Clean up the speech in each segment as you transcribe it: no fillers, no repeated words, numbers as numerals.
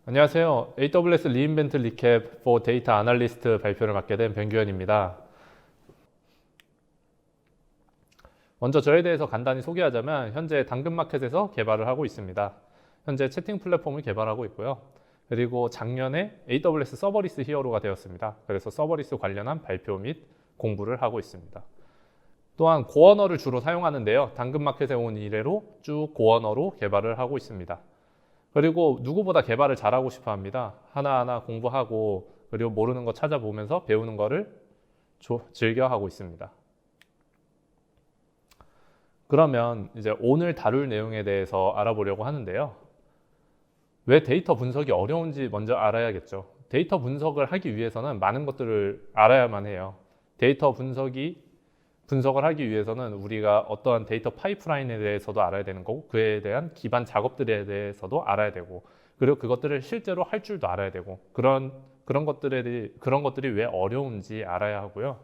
안녕하세요. AWS 리인벤트 리캡 for 데이터 아날리스트 발표를 맡게 된 변규현입니다. 먼저 저에 대해서 간단히 소개하자면 현재 당근마켓에서 개발을 하고 있습니다. 현재 채팅 플랫폼을 개발하고 있고요. 그리고 작년에 AWS 서버리스 히어로가 되었습니다. 그래서 서버리스 관련한 발표 및 공부를 하고 있습니다. 또한 고언어를 주로 사용하는데요. 당근마켓에 온 이래로 쭉 고언어로 개발을 하고 있습니다. 그리고 누구보다 개발을 잘하고 싶어 합니다. 하나하나 공부하고 그리고 모르는 거 찾아보면서 배우는 거를 즐겨 하고 있습니다. 그러면 이제 오늘 다룰 내용에 대해서 알아보려고 하는데요. 왜 데이터 분석이 어려운지 먼저 알아야겠죠. 데이터 분석을 하기 위해서는 많은 것들을 알아야만 해요. 데이터 분석을 하기 위해서는 우리가 어떠한 데이터 파이프라인에 대해서도 알아야 되는 거고 그에 대한 기반 작업들에 대해서도 알아야 되고 그리고 그것들을 실제로 할 줄도 알아야 되고 그런 것들이 왜 어려운지 알아야 하고요.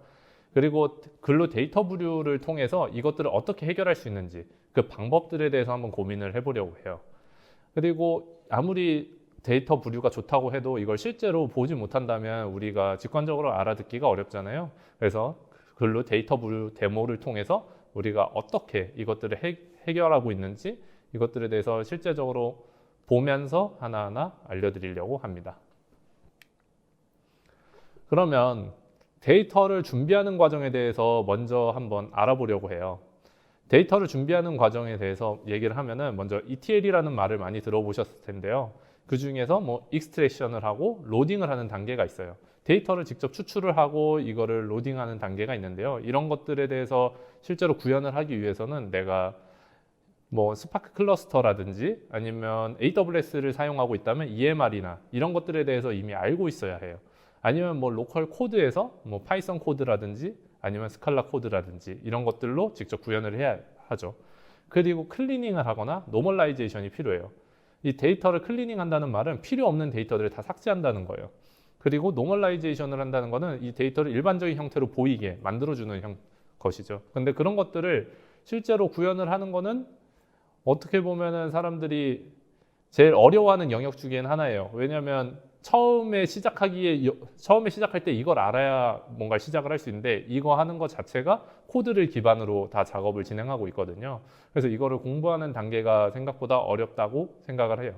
그리고 근로 데이터 분류를 통해서 이것들을 어떻게 해결할 수 있는지 그 방법들에 대해서 한번 고민을 해보려고 해요. 그리고 아무리 데이터 분류가 좋다고 해도 이걸 실제로 보지 못한다면 우리가 직관적으로 알아듣기가 어렵잖아요. 그래서 글로 데이터 분류 데모를 통해서 우리가 어떻게 이것들을 해결하고 있는지 이것들에 대해서 실제적으로 보면서 하나하나 알려드리려고 합니다. 그러면 데이터를 준비하는 과정에 대해서 먼저 한번 알아보려고 해요. 데이터를 준비하는 과정에 대해서 얘기를 하면은 먼저 ETL이라는 말을 많이 들어보셨을 텐데요. 그 중에서 뭐 익스트랙션을 하고 로딩을 하는 단계가 있어요. 데이터를 직접 추출을 하고 이거를 로딩하는 단계가 있는데요. 이런 것들에 대해서 실제로 구현을 하기 위해서는 내가 뭐 스파크 클러스터라든지 아니면 AWS를 사용하고 있다면 EMR이나 이런 것들에 대해서 이미 알고 있어야 해요. 아니면 뭐 로컬 코드에서 뭐 파이썬 코드라든지 아니면 스칼라 코드라든지 이런 것들로 직접 구현을 해야 하죠. 그리고 클리닝을 하거나 노멀라이제이션이 필요해요. 이 데이터를 클리닝 한다는 말은 필요 없는 데이터들을 다 삭제한다는 거예요. 그리고 노멀라이제이션을 한다는 거는 이 데이터를 일반적인 형태로 보이게 만들어주는 것이죠. 근데 그런 것들을 실제로 구현을 하는 거는 어떻게 보면은 사람들이 제일 어려워하는 영역 중에 하나예요. 왜냐하면 처음에 시작할 때 이걸 알아야 뭔가 시작을 할 수 있는데 이거 하는 것 자체가 코드를 기반으로 다 작업을 진행하고 있거든요. 그래서 이거를 공부하는 단계가 생각보다 어렵다고 생각을 해요.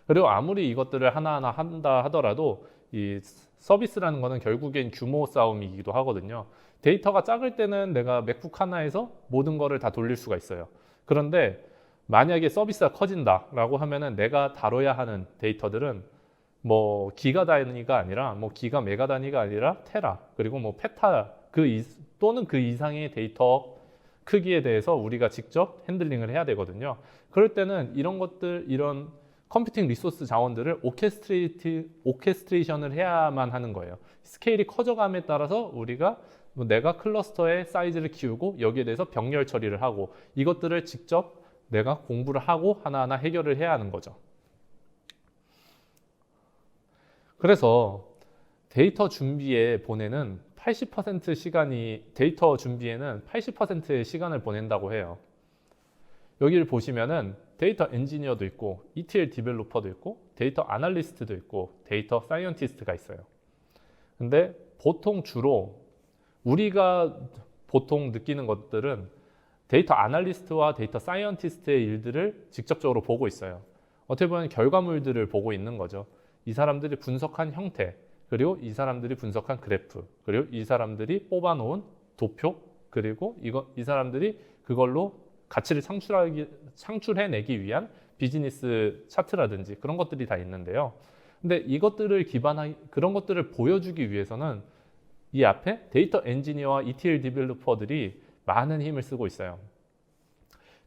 그리고 아무리 이것들을 하나하나 한다 하더라도 이 서비스라는 거는 결국엔 규모 싸움이기도 하거든요. 데이터가 작을 때는 내가 맥북 하나에서 모든 거를 다 돌릴 수가 있어요. 그런데 만약에 서비스가 커진다라고 하면은 내가 다뤄야 하는 데이터들은 뭐 기가 단위가 아니라 뭐 기가 메가 단위가 아니라 테라 그리고 뭐 페타 또는 그 이상의 데이터 크기에 대해서 우리가 직접 핸들링을 해야 되거든요. 그럴 때는 이런 컴퓨팅 리소스 자원들을 오케스트레이션을 해야만 하는 거예요. 스케일이 커져감에 따라서 우리가 내가 클러스터의 사이즈를 키우고 여기에 대해서 병렬 처리를 하고 이것들을 직접 내가 공부를 하고 하나하나 해결을 해야 하는 거죠. 그래서 데이터 준비에 보내는 80% 데이터 준비에는 80%의 시간을 보낸다고 해요. 여기를 보시면은 데이터 엔지니어도 있고 ETL 디벨로퍼도 있고 데이터 아날리스트도 있고 데이터 사이언티스트가 있어요. 근데 주로 우리가 보통 느끼는 것들은 데이터 아날리스트와 데이터 사이언티스트의 일들을 직접적으로 보고 있어요. 어떻게 보면 결과물들을 보고 있는 거죠. 이 사람들이 분석한 형태, 그리고 이 사람들이 분석한 그래프, 그리고 이 사람들이 뽑아놓은 도표, 그리고 이 사람들이 그걸로 가치를 창출해내기 위한 비즈니스 차트라든지 그런 것들이 다 있는데요. 근데 그런 것들을 보여주기 위해서는 이 앞에 데이터 엔지니어와 ETL 디벨로퍼들이 많은 힘을 쓰고 있어요.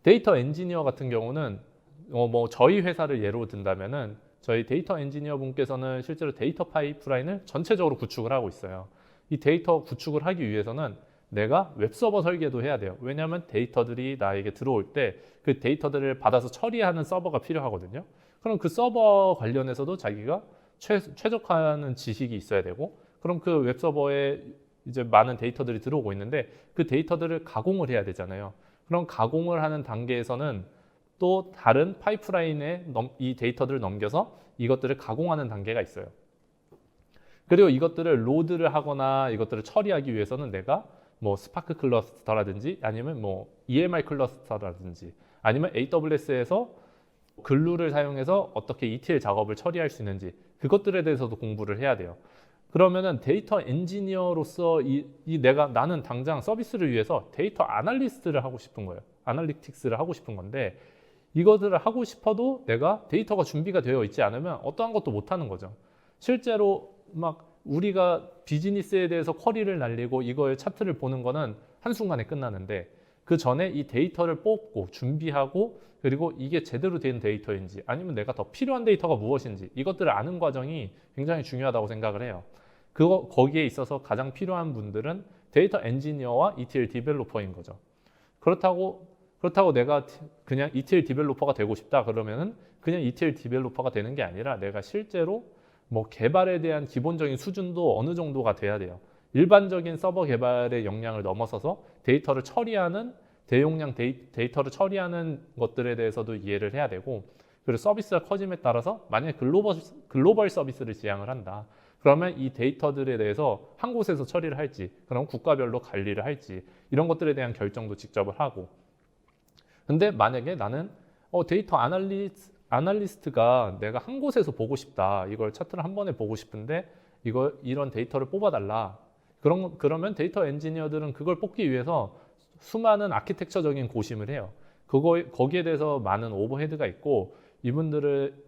데이터 엔지니어 같은 경우는 뭐 저희 회사를 예로 든다면은 저희 데이터 엔지니어 분께서는 실제로 데이터 파이프라인을 전체적으로 구축을 하고 있어요. 이 데이터 구축을 하기 위해서는 내가 웹서버 설계도 해야 돼요. 왜냐하면 데이터들이 나에게 들어올 때 그 데이터들을 받아서 처리하는 서버가 필요하거든요. 그럼 그 서버 관련해서도 자기가 최적화하는 지식이 있어야 되고 그럼 그 웹서버에 이제 많은 데이터들이 들어오고 있는데 그 데이터들을 가공을 해야 되잖아요. 그럼 가공을 하는 단계에서는 또 다른 파이프라인에 이 데이터들을 넘겨서 이것들을 가공하는 단계가 있어요. 그리고 이것들을 로드를 하거나 이것들을 처리하기 위해서는 내가 뭐 스파크 클러스터라든지 아니면 뭐 EMR 클러스터라든지 아니면 AWS에서 글루를 사용해서 어떻게 ETL 작업을 처리할 수 있는지 그것들에 대해서도 공부를 해야 돼요. 그러면은 데이터 엔지니어로서 나는 당장 서비스를 위해서 데이터 아날리스트를 하고 싶은 거예요. 아날리틱스를 하고 싶은 건데 이것들을 하고 싶어도 내가 데이터가 준비가 되어 있지 않으면 어떠한 것도 못 하는 거죠. 실제로 막 우리가 비즈니스에 대해서 쿼리를 날리고 이거의 차트를 보는 거는 한순간에 끝나는데 그 전에 이 데이터를 뽑고 준비하고 그리고 이게 제대로 된 데이터인지 아니면 내가 더 필요한 데이터가 무엇인지 이것들을 아는 과정이 굉장히 중요하다고 생각을 해요. 거기에 있어서 가장 필요한 분들은 데이터 엔지니어와 ETL 디벨로퍼인 거죠. 그렇다고 내가 그냥 ETL 디벨로퍼가 되고 싶다 그러면은 그냥 ETL 디벨로퍼가 되는 게 아니라 내가 실제로 뭐 개발에 대한 기본적인 수준도 어느 정도가 돼야 돼요. 일반적인 서버 개발의 역량을 넘어서서 데이터를 처리하는 대용량 데이터를 처리하는 것들에 대해서도 이해를 해야 되고 그리고 서비스가 커짐에 따라서 만약에 글로벌 서비스를 지향을 한다. 그러면 이 데이터들에 대해서 한 곳에서 처리를 할지 그럼 국가별로 관리를 할지 이런 것들에 대한 결정도 직접 하고 근데 만약에 나는 데이터 아날리스트가 내가 한 곳에서 보고 싶다. 이걸 차트를 한 번에 보고 싶은데 이런 데이터를 뽑아달라. 그러면 데이터 엔지니어들은 그걸 뽑기 위해서 수많은 아키텍처적인 고심을 해요. 거기에 대해서 많은 오버헤드가 있고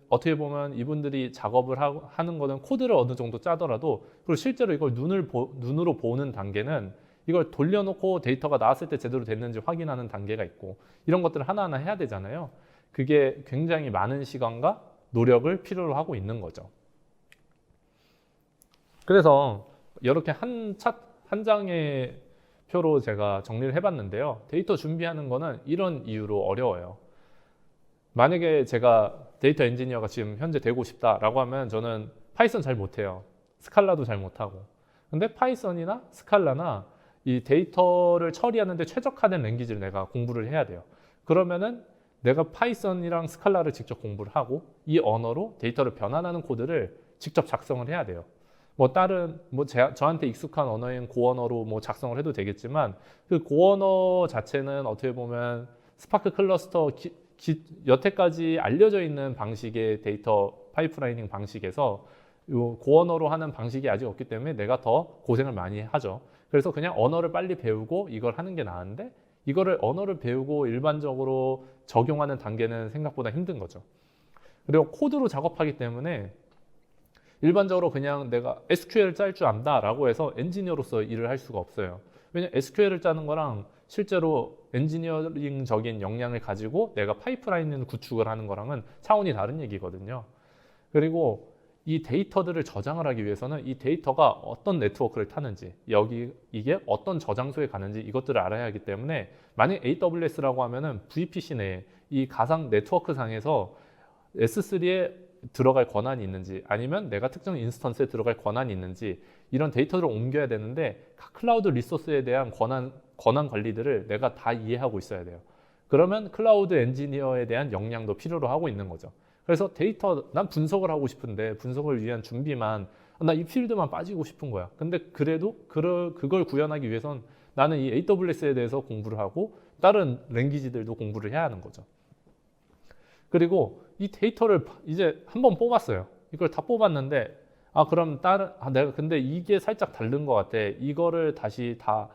어떻게 보면 이분들이 작업을 하는 거는 코드를 어느 정도 짜더라도 그리고 실제로 이걸 눈으로 보는 단계는 이걸 돌려놓고 데이터가 나왔을 때 제대로 됐는지 확인하는 단계가 있고 이런 것들을 하나하나 해야 되잖아요. 그게 굉장히 많은 시간과 노력을 필요로 하고 있는 거죠. 그래서 이렇게 한 장의 표로 제가 정리를 해봤는데요. 데이터 준비하는 거는 이런 이유로 어려워요. 만약에 제가 데이터 엔지니어가 지금 현재 되고 싶다라고 하면 저는 파이썬 잘 못해요. 스칼라도 잘 못하고. 근데 파이썬이나 스칼라나 이 데이터를 처리하는데 최적화된 랭귀지를 내가 공부를 해야 돼요. 그러면은 내가 파이썬이랑 스칼라를 직접 공부를 하고 이 언어로 데이터를 변환하는 코드를 직접 작성을 해야 돼요. 저한테 익숙한 언어인 고언어로 작성을 해도 되겠지만 그 고언어 자체는 어떻게 보면 스파크 클러스터 여태까지 알려져 있는 방식의 데이터 파이프라이닝 방식에서 고언어로 하는 방식이 아직 없기 때문에 내가 더 고생을 많이 하죠. 그래서 그냥 언어를 빨리 배우고 이걸 하는 게 나은데 이거를 언어를 배우고 일반적으로 적용하는 단계는 생각보다 힘든 거죠. 그리고 코드로 작업하기 때문에 일반적으로 그냥 내가 SQL을 짤 줄 안다라고 해서 엔지니어로서 일을 할 수가 없어요. 왜냐면 SQL을 짜는 거랑 실제로 엔지니어링적인 역량을 가지고 내가 파이프라인을 구축을 하는 거랑은 차원이 다른 얘기거든요. 그리고 이 데이터들을 저장을 하기 위해서는 이 데이터가 어떤 네트워크를 타는지 이게 어떤 저장소에 가는지 이것들을 알아야 하기 때문에 만약 AWS라고 하면은 VPC 내에 이 가상 네트워크 상에서 S3에 들어갈 권한이 있는지 아니면 내가 특정 인스턴스에 들어갈 권한이 있는지 이런 데이터를 옮겨야 되는데 각 클라우드 리소스에 대한 권한 관리들을 내가 다 이해하고 있어야 돼요. 그러면 클라우드 엔지니어에 대한 역량도 필요로 하고 있는 거죠. 그래서 난 분석을 하고 싶은데 분석을 위한 준비만 나 이 필드만 빠지고 싶은 거야. 근데 그래도 그걸 구현하기 위해선 나는 이 AWS에 대해서 공부를 하고 다른 랭귀지들도 공부를 해야 하는 거죠. 그리고 이 데이터를 이제 한번 뽑았어요. 이걸 다 뽑았는데 그럼 내가 근데 이게 살짝 다른 것 같아. 이거를 다시 다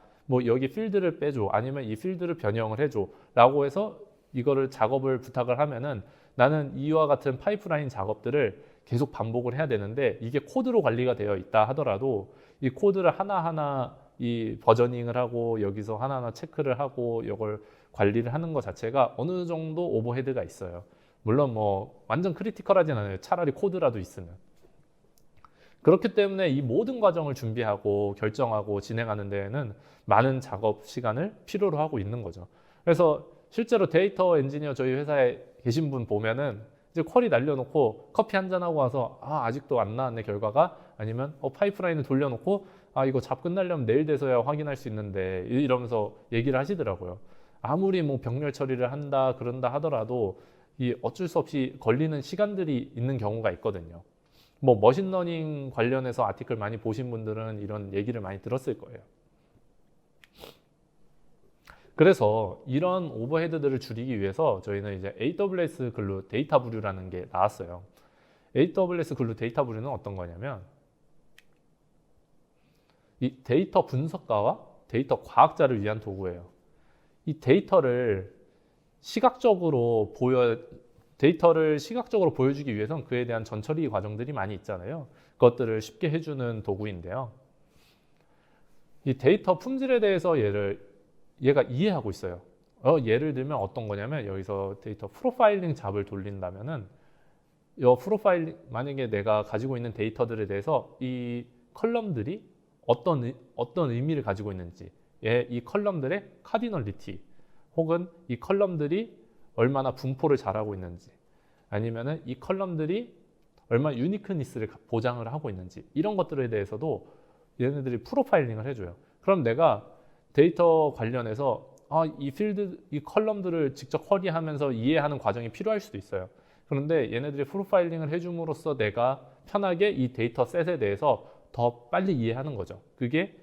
여기 필드를 빼줘 아니면 이 필드를 변형을 해줘 라고 해서 이거를 작업을 부탁을 하면은 나는 이와 같은 파이프라인 작업들을 계속 반복을 해야 되는데 이게 코드로 관리가 되어 있다 하더라도 이 코드를 하나하나 이 버저닝을 하고 여기서 하나하나 체크를 하고 이걸 관리를 하는 것 자체가 어느 정도 오버헤드가 있어요. 물론 완전 크리티컬하진 않아요. 차라리 코드라도 있으면. 그렇기 때문에 이 모든 과정을 준비하고 결정하고 진행하는 데에는 많은 작업 시간을 필요로 하고 있는 거죠. 그래서 실제로 데이터 엔지니어 저희 회사에 계신 분 보면은 이제 쿼리 날려놓고 커피 한잔 하고 와서 아직도 안 나왔네 결과가 아니면 파이프라인을 돌려놓고 이거 잡 끝나려면 내일 돼서야 확인할 수 있는데 이러면서 얘기를 하시더라고요. 아무리 뭐 병렬 처리를 한다 그런다 하더라도 이 어쩔 수 없이 걸리는 시간들이 있는 경우가 있거든요. 뭐 머신러닝 관련해서 아티클 많이 보신 분들은 이런 얘기를 많이 들었을 거예요. 그래서 이런 오버헤드들을 줄이기 위해서 저희는 이제 AWS 글루 데이터 부류라는 게 나왔어요. AWS 글루 데이터 부류는 어떤 거냐면 이 데이터 분석가와 데이터 과학자를 위한 도구예요. 이 데이터를 시각적으로 보여주기 위해선 그에 대한 전처리 과정들이 많이 있잖아요. 그것들을 쉽게 해주는 도구인데요. 이 데이터 품질에 대해서 얘가 이해하고 있어요. 예를 들면 어떤 거냐면 여기서 데이터 프로파일링 잡을 돌린다면은 만약에 내가 가지고 있는 데이터들에 대해서 이 컬럼들이 어떤 의미를 가지고 있는지, 이 컬럼들의 카디널리티, 혹은 이 컬럼들이 얼마나 분포를 잘하고 있는지, 아니면은 이 컬럼들이 얼마나 유니크니스를 보장을 하고 있는지, 이런 것들에 대해서도 얘네들이 프로파일링을 해줘요. 그럼 내가 데이터 관련해서 이 컬럼들을 직접 쿼리하면서 이해하는 과정이 필요할 수도 있어요. 그런데 얘네들이 프로파일링을 해줌으로써 내가 편하게 이 데이터 셋에 대해서 더 빨리 이해하는 거죠. 그게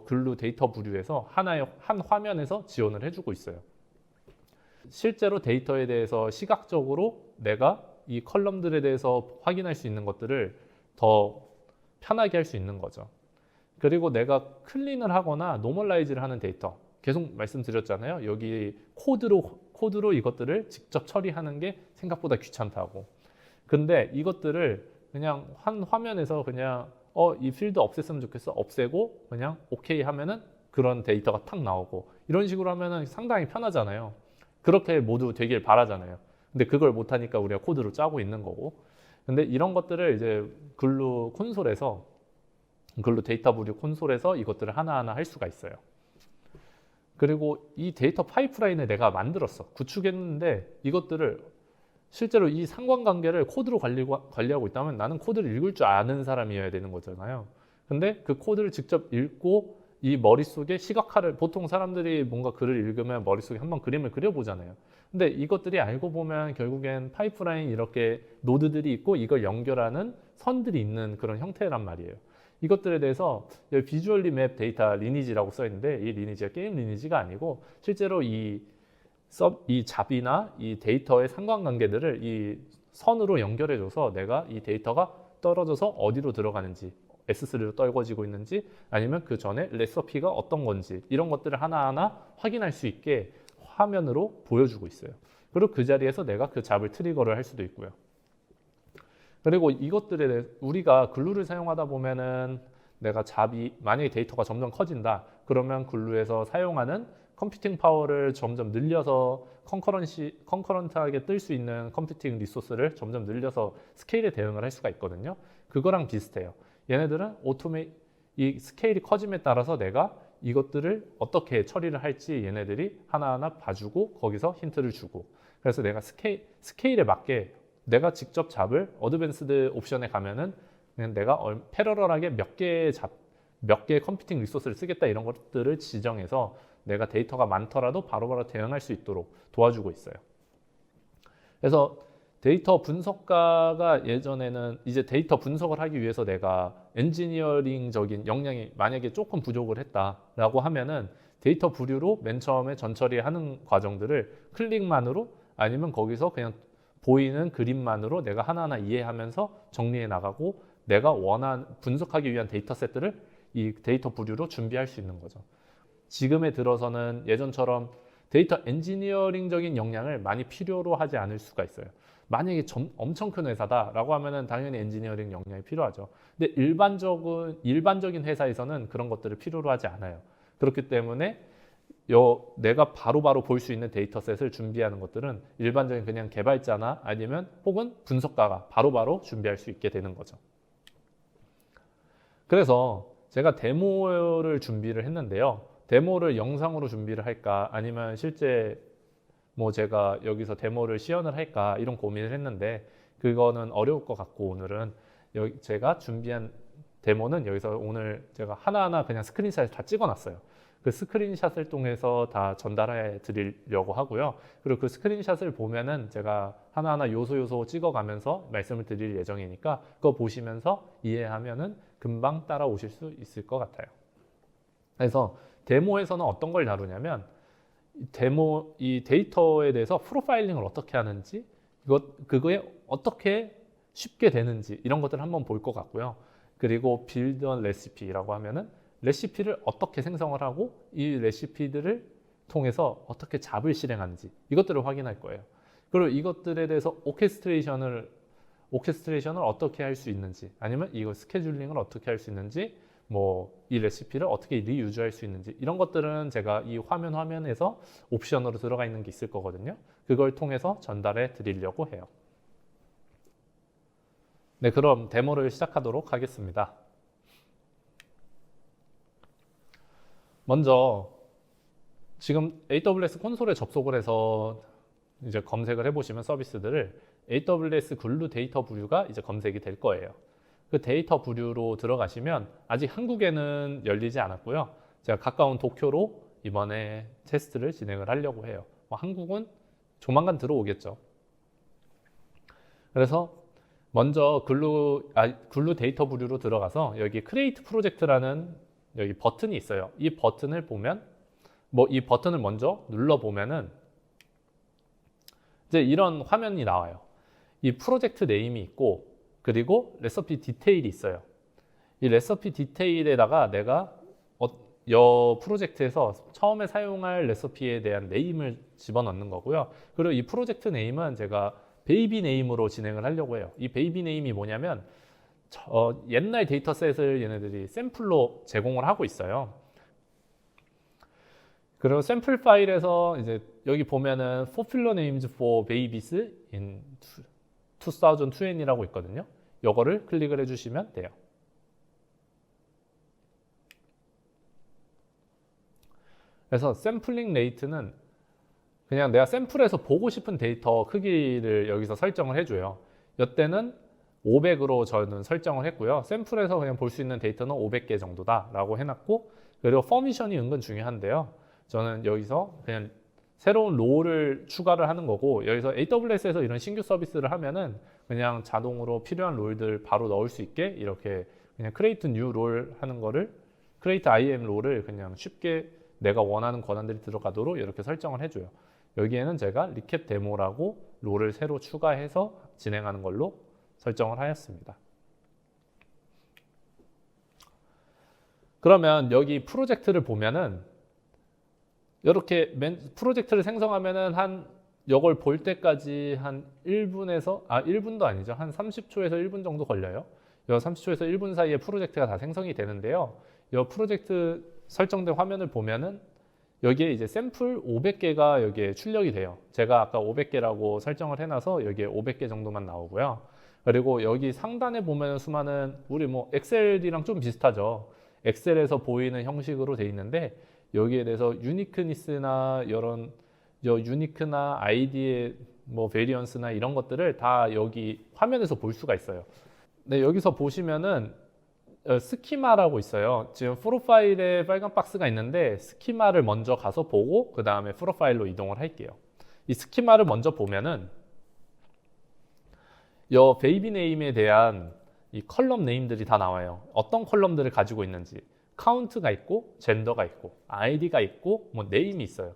글루 데이터 부류에서 한 화면에서 지원을 해주고 있어요. 실제로 데이터에 대해서 시각적으로 내가 이 컬럼들에 대해서 확인할 수 있는 것들을 더 편하게 할 수 있는 거죠. 그리고 내가 클린을 하거나 노멀라이즈를 하는 데이터, 계속 말씀드렸잖아요. 여기 코드로 이것들을 직접 처리하는 게 생각보다 귀찮다고. 근데 이것들을 그냥 한 화면에서 그냥 이 필드 없앴으면 좋겠어, 없애고 그냥 오케이 하면은 그런 데이터가 탁 나오고, 이런 식으로 하면은 상당히 편하잖아요. 그렇게 모두 되길 바라잖아요. 근데 그걸 못하니까 우리가 코드로 짜고 있는 거고. 근데 이런 것들을 이제 글루 데이터 부류 콘솔에서 이것들을 하나하나 할 수가 있어요. 그리고 이 데이터 파이프라인을 내가 구축했는데, 이것들을 실제로 이 상관관계를 코드로 관리하고 있다면 나는 코드를 읽을 줄 아는 사람이어야 되는 거잖아요. 근데 그 코드를 직접 읽고 이 머릿속에 보통 사람들이 뭔가 글을 읽으면 머릿속에 한번 그림을 그려보잖아요. 근데 이것들이 알고 보면 결국엔 파이프라인 이렇게 노드들이 있고 이걸 연결하는 선들이 있는 그런 형태란 말이에요. 이것들에 대해서 비주얼리 맵 데이터 리니지라고 써 있는데, 이 리니지가 게임 리니지가 아니고 실제로 이 잡이나 이 데이터의 상관관계들을 이 선으로 연결해줘서 내가 이 데이터가 떨어져서 어디로 들어가는지, S3로 떨궈지고 있는지, 아니면 그 전에 레시피가 어떤 건지, 이런 것들을 하나하나 확인할 수 있게 화면으로 보여주고 있어요. 그리고 그 자리에서 내가 그 잡을 트리거를 할 수도 있고요. 그리고 이것들에 대해 우리가 글루를 사용하다 보면은 내가 만약에 데이터가 점점 커진다, 그러면 글루에서 사용하는 컴퓨팅 파워를 점점 늘려서 컨커런트하게 뜰 수 있는 컴퓨팅 리소스를 점점 늘려서 스케일에 대응을 할 수가 있거든요. 그거랑 비슷해요. 얘네들은 이 스케일이 커짐에 따라서 내가 이것들을 어떻게 처리를 할지 얘네들이 하나하나 봐주고 거기서 힌트를 주고, 그래서 내가 스케일에 맞게 내가 직접 잡을 어드밴스드 옵션에 가면은 그냥 내가 패러럴하게 몇 개의 컴퓨팅 리소스를 쓰겠다, 이런 것들을 지정해서 내가 데이터가 많더라도 바로바로 대응할 수 있도록 도와주고 있어요. 그래서 데이터 분석가가 예전에는 이제 데이터 분석을 하기 위해서 내가 엔지니어링적인 역량이 만약에 조금 부족을 했다라고 하면은 데이터 부류로 맨 처음에 전처리하는 과정들을 클릭만으로, 아니면 거기서 그냥 보이는 그림만으로 내가 하나하나 이해하면서 정리해 나가고, 내가 분석하기 위한 데이터셋들을 이 데이터 부류로 준비할 수 있는 거죠. 지금에 들어서는 예전처럼 데이터 엔지니어링적인 역량을 많이 필요로 하지 않을 수가 있어요. 만약에 엄청 큰 회사다라고 하면은 당연히 엔지니어링 역량이 필요하죠. 근데 일반적인 회사에서는 그런 것들을 필요로 하지 않아요. 그렇기 때문에 내가 바로바로 볼 수 있는 데이터셋을 준비하는 것들은 일반적인 그냥 개발자나 아니면 혹은 분석가가 바로바로 준비할 수 있게 되는 거죠. 그래서 제가 데모를 준비를 했는데요. 데모를 영상으로 준비를 할까, 아니면 실제 제가 여기서 데모를 시연을 할까, 이런 고민을 했는데 그거는 어려울 것 같고, 오늘은 제가 준비한 데모는 여기서 오늘 제가 하나하나 그냥 스크린샷을 다 찍어놨어요. 그 스크린샷을 통해서 다 전달해 드리려고 하고요. 그리고 그 스크린샷을 보면은 제가 하나하나 요소 찍어가면서 말씀을 드릴 예정이니까 그거 보시면서 이해하면은 금방 따라오실 수 있을 것 같아요. 그래서 데모에서는 어떤 걸 다루냐면 이 데이터에 대해서 프로파일링을 어떻게 하는지 그거에 어떻게 쉽게 되는지 이런 것들을 한번 볼 것 같고요. 그리고 빌드 레시피라고 하면은 레시피를 어떻게 생성을 하고 이 레시피들을 통해서 어떻게 잡을 실행하는지 이것들을 확인할 거예요. 그리고 이것들에 대해서 오케스트레이션을 어떻게 할 수 있는지 아니면 이거 스케줄링을 어떻게 할 수 있는지 뭐 이 레시피를 어떻게 리유즈할 수 있는지 이런 것들은 제가 이 화면에서 옵션으로 들어가 있는 게 있을 거거든요. 그걸 통해서 전달해 드리려고 해요. 네, 그럼 데모를 시작하도록 하겠습니다. 먼저 지금 AWS 콘솔에 접속을 해서 이제 검색을 해보시면 서비스들을 AWS 글루 데이터 부류가 이제 검색이 될 거예요. 그 데이터 부류로 들어가시면 아직 한국에는 열리지 않았고요. 제가 가까운 도쿄로 이번에 테스트를 진행을 하려고 해요. 한국은 조만간 들어오겠죠. 그래서 먼저 글루 데이터 부류로 들어가서 여기 크리에이트 프로젝트라는 여기 버튼이 있어요. 이 버튼을 보면 이 버튼을 먼저 눌러 보면은 이제 이런 화면이 나와요. 이 프로젝트 네임이 있고 그리고 레시피 디테일이 있어요. 이 레시피 디테일에다가 내가 이 프로젝트에서 처음에 사용할 레시피에 대한 네임을 집어넣는 거고요. 그리고 이 프로젝트 네임은 제가 베이비 네임으로 진행을 하려고 해요. 이 베이비 네임이 뭐냐면 옛날 데이터셋을 얘네들이 샘플로 제공을 하고 있어요. 그리고 샘플 파일에서 이제 여기 보면은 popular names for babies in 2020이라고 있거든요. 요거를 클릭을 해주시면 돼요. 그래서 샘플링 레이트는 그냥 내가 샘플에서 보고 싶은 데이터 크기를 여기서 설정을 해줘요. 이때는 500으로 저는 설정을 했고요. 샘플에서 그냥 볼 수 있는 데이터는 500개 정도다 라고 해놨고 그리고 퍼미션이 은근 중요한데요. 저는 여기서 그냥 새로운 롤을 추가를 하는 거고 여기서 AWS에서 이런 신규 서비스를 하면은 그냥 자동으로 필요한 롤들 바로 넣을 수 있게 이렇게 그냥 create new 롤 하는 거를 create IAM 롤을 그냥 쉽게 내가 원하는 권한들이 들어가도록 이렇게 설정을 해줘요. 여기에는 제가 리캡 데모라고 롤을 새로 추가해서 진행하는 걸로 설정을 하였습니다. 그러면 여기 프로젝트를 보면은 이렇게 프로젝트를 생성하면은 이걸 볼 때까지 한 1분도 아니죠. 한 30초에서 1분 정도 걸려요. 이 30초에서 1분 사이에 프로젝트가 다 생성이 되는데요. 이 프로젝트 설정된 화면을 보면은 여기에 이제 샘플 500개가 여기에 출력이 돼요. 제가 아까 500개라고 설정을 해놔서 여기에 500개 정도만 나오고요. 그리고 여기 상단에 보면 수많은 우리 엑셀이랑 좀 비슷하죠. 엑셀에서 보이는 형식으로 돼 있는데 여기에 대해서 유니크니스나 이런 유니크나 아이디의 베리언스나 이런 것들을 다 여기 화면에서 볼 수가 있어요. 네, 여기서 보시면은 스키마라고 있어요. 지금 프로파일에 빨간 박스가 있는데 스키마를 먼저 가서 보고 그 다음에 프로파일로 이동을 할게요. 이 스키마를 먼저 보면은 이 베이비 네임에 대한 이 컬럼 네임들이 다 나와요. 어떤 컬럼들을 가지고 있는지 카운트가 있고 젠더가 있고 아이디가 있고 네임이 있어요.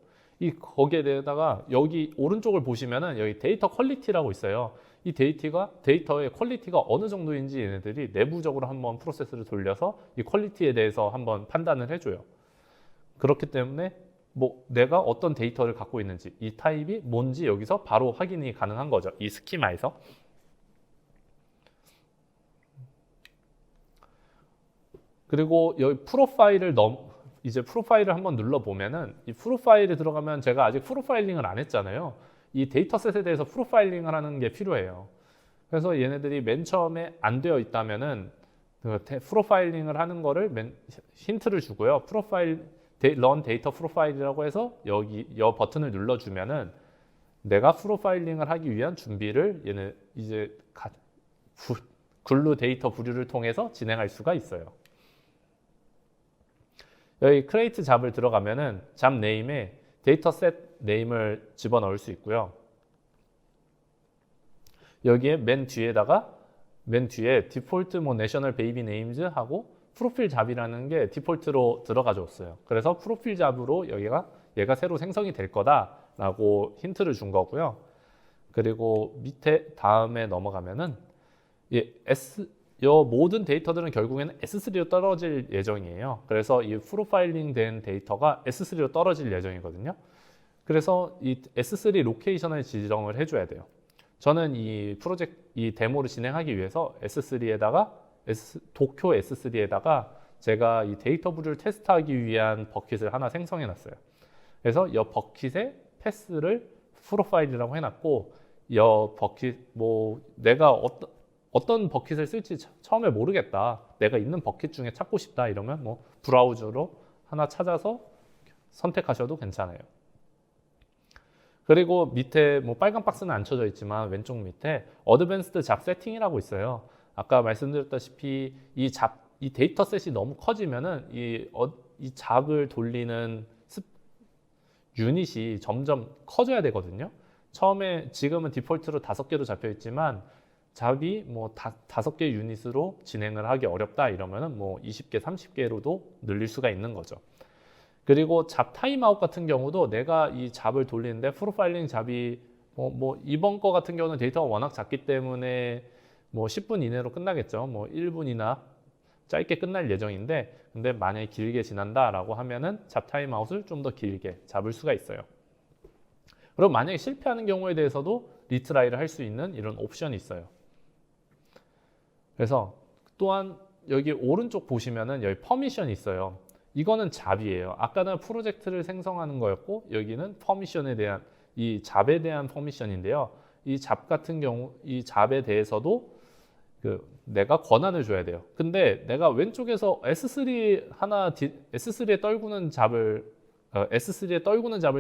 거기에 대해다가 여기 오른쪽을 보시면은 여기 데이터 퀄리티라고 있어요. 이 데이터의 퀄리티가 어느 정도인지 얘네들이 내부적으로 한번 프로세스를 돌려서 이 퀄리티에 대해서 한번 판단을 해줘요. 그렇기 때문에 내가 어떤 데이터를 갖고 있는지 이 타입이 뭔지 여기서 바로 확인이 가능한 거죠. 이 스키마에서. 그리고 여기 프로파일을 이제 프로파일을 한번 눌러보면은 이 프로파일에 들어가면 제가 아직 프로파일링을 안 했잖아요. 이 데이터셋에 대해서 프로파일링을 하는 게 필요해요. 그래서 얘네들이 맨 처음에 안 되어 있다면은 프로파일링을 하는 거를 힌트를 주고요. run 데이터 프로파일이라고 해서 이 버튼을 눌러주면은 내가 프로파일링을 하기 위한 준비를 얘는 이제 글루 데이터 부류를 통해서 진행할 수가 있어요. 여기 create 잡을 들어가면은 잡 네임에 데이터셋 네임을 집어넣을 수 있고요. 여기에 맨 뒤에 디폴트 뭐 내셔널 베이비 네임즈 하고 프로필 잡이라는 게 디폴트로 들어가 줬어요. 그래서 프로필 잡으로 얘가 새로 생성이 될 거다라고 힌트를 준 거고요. 그리고 밑에 다음에 넘어가면은 요 모든 데이터들은 결국에는 S3로 떨어질 예정이에요. 그래서 이 프로파일링 된 데이터가 S3로 떨어질 예정이거든요. 그래서 이 S3 로케이션을 지정을 해줘야 돼요. 저는 이 데모를 진행하기 위해서 도쿄 S3에다가 제가 이 데이터 부류를 테스트하기 위한 버킷을 하나 생성해 놨어요. 그래서 이 버킷의 패스를 프로파일이라고 해놨고, 이 버킷 내가 어떤 버킷을 쓸지 처음에 모르겠다, 내가 있는 버킷 중에 찾고 싶다 이러면 뭐 브라우저로 하나 찾아서 선택하셔도 괜찮아요. 그리고 밑에 뭐 빨간 박스는 안 쳐져 있지만 왼쪽 밑에 어드밴스드 잡 세팅이라고 있어요. 아까 말씀드렸다시피 이 데이터셋이 너무 커지면은 이 잡을 돌리는 유닛이 점점 커져야 되거든요. 지금은 디폴트로 5개로 잡혀 있지만 잡이 뭐 5개 유닛으로 진행을 하기 어렵다 이러면은 뭐 20개, 30개로도 늘릴 수가 있는 거죠. 그리고 잡 타임아웃 같은 경우도 내가 이 잡을 돌리는데 프로파일링 잡이 이번 거 같은 경우는 데이터가 워낙 작기 때문에 뭐 10분 이내로 끝나겠죠. 뭐 1분이나 짧게 끝날 예정인데, 근데 만약에 길게 지난다라고 하면은 잡 타임아웃을 좀 더 길게 잡을 수가 있어요. 그리고 만약에 실패하는 경우에 대해서도 리트라이를 할 수 있는 이런 옵션이 있어요. 그래서 또한 여기 오른쪽 보시면은 여기 퍼미션이 있어요. 이거는 잡이에요. 아까는 프로젝트를 생성하는 거였고, 여기는 퍼미션에 대한, 이 잡에 대한 퍼미션인데요. 이 잡 같은 경우, 이 잡에 대해서도 내가 권한을 줘야 돼요. 근데 내가 왼쪽에서 S3에 떨구는 잡을